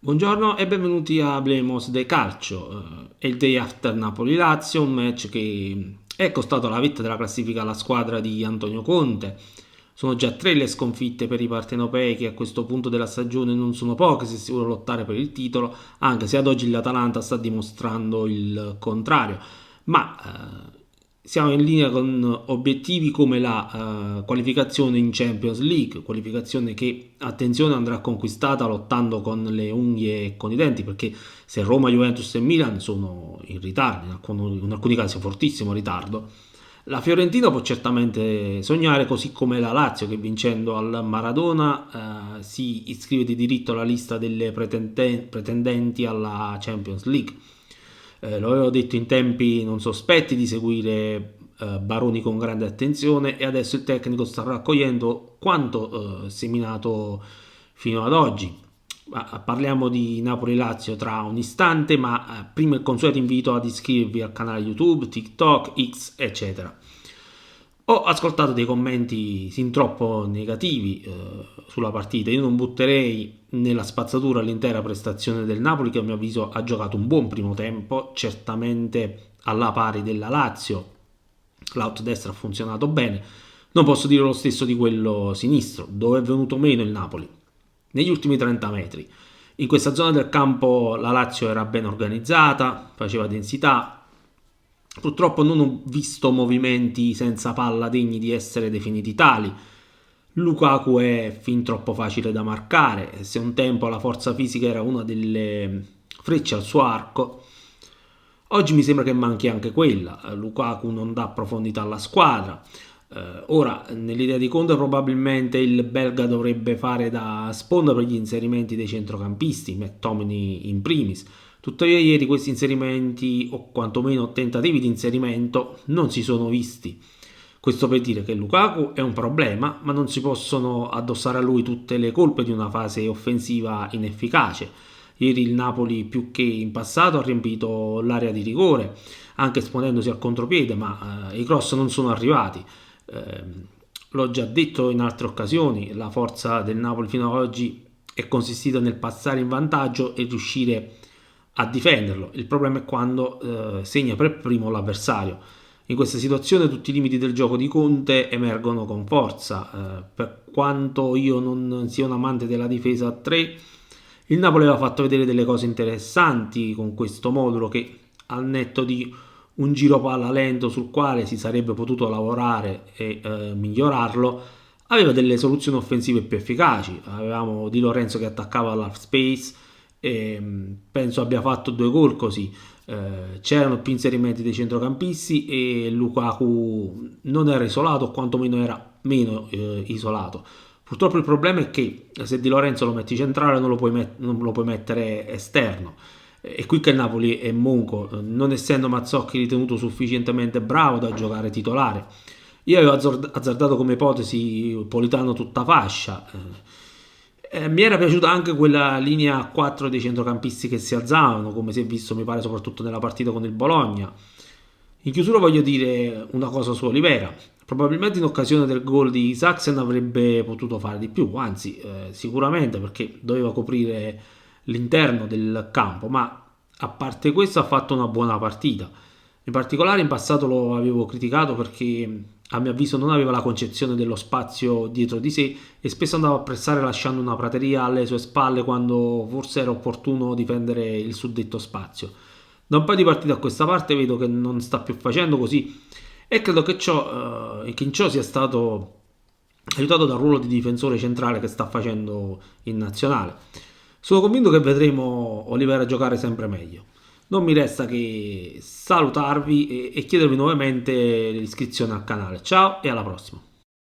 Buongiorno e benvenuti a Hablemos de Calcio. È il day after Napoli-Lazio, un match che è costato la vetta della classifica alla squadra di Antonio Conte. Sono già tre le sconfitte per i partenopei che a questo punto della stagione non sono poche se si vuole lottare per il titolo, anche se ad oggi l'Atalanta sta dimostrando il contrario. Ma siamo in linea con obiettivi come la qualificazione in Champions League, qualificazione che, attenzione, andrà conquistata lottando con le unghie e con i denti, perché se Roma, Juventus e Milan sono in ritardo, in alcuni casi fortissimo ritardo, la Fiorentina può certamente sognare, così come la Lazio, che vincendo al Maradona si iscrive di diritto alla lista delle pretendenti alla Champions League. Lo avevo detto in tempi non sospetti di seguire Baroni con grande attenzione, e adesso il tecnico sta raccogliendo quanto seminato fino ad oggi. Parliamo di Napoli-Lazio tra un istante, ma prima il consueto invito ad iscrivervi al canale YouTube, TikTok, X, eccetera. Ho ascoltato dei commenti sin troppo negativi sulla partita. Io non butterei nella spazzatura l'intera prestazione del Napoli, che a mio avviso ha giocato un buon primo tempo, certamente alla pari della Lazio. L'out destra ha funzionato bene. Non posso dire lo stesso di quello sinistro, dove è venuto meno il Napoli negli ultimi 30 metri. In questa zona del campo la Lazio era ben organizzata, faceva densità. Purtroppo non ho visto movimenti senza palla degni di essere definiti tali. Lukaku è fin troppo facile da marcare. Se un tempo la forza fisica era una delle frecce al suo arco, oggi mi sembra che manchi anche quella. Lukaku non dà profondità alla squadra. Ora, nell'idea di Conte, probabilmente il belga dovrebbe fare da sponda per gli inserimenti dei centrocampisti, McTominay in primis. Tuttavia ieri questi inserimenti, o quantomeno tentativi di inserimento, non si sono visti. Questo per dire che Lukaku è un problema, ma non si possono addossare a lui tutte le colpe di una fase offensiva inefficace. Ieri il Napoli, più che in passato, ha riempito l'area di rigore, anche esponendosi al contropiede, ma i cross non sono arrivati. L'ho già detto in altre occasioni, la forza del Napoli fino ad oggi è consistita nel passare in vantaggio e riuscire a difenderlo. Il problema è quando segna per primo l'avversario. In questa situazione tutti i limiti del gioco di Conte emergono con forza. Per quanto io non sia un amante della difesa a 3, il Napoli aveva fatto vedere delle cose interessanti con questo modulo che, al netto di un giro palla lento sul quale si sarebbe potuto lavorare e migliorarlo, aveva delle soluzioni offensive più efficaci. Avevamo Di Lorenzo che attaccava all'half space e penso abbia fatto 2 gol così. C'erano più inserimenti dei centrocampisti e Lukaku non era isolato, o quantomeno era meno isolato. Purtroppo il problema è che se Di Lorenzo lo metti centrale non lo puoi mettere esterno. È qui che il Napoli è monco, non essendo Mazzocchi ritenuto sufficientemente bravo da giocare titolare. Io avevo azzardato come ipotesi Politano tutta fascia. Mi era piaciuta anche quella linea a 4 dei centrocampisti che si alzavano, come si è visto mi pare soprattutto nella partita con il Bologna. In chiusura voglio dire una cosa su Olivera. Probabilmente in occasione del gol di Saxen avrebbe potuto fare di più, anzi sicuramente, perché doveva coprire l'interno del campo, ma a parte questo ha fatto una buona partita. In particolare in passato lo avevo criticato perché a mio avviso non aveva la concezione dello spazio dietro di sé e spesso andava a pressare lasciando una prateria alle sue spalle quando forse era opportuno difendere il suddetto spazio. Da un paio di partite a questa parte vedo che non sta più facendo così, e credo che in ciò sia stato aiutato dal ruolo di difensore centrale che sta facendo in nazionale. Sono convinto che vedremo Olivera giocare sempre meglio. Non mi resta che salutarvi e chiedervi nuovamente l'iscrizione al canale. Ciao e alla prossima.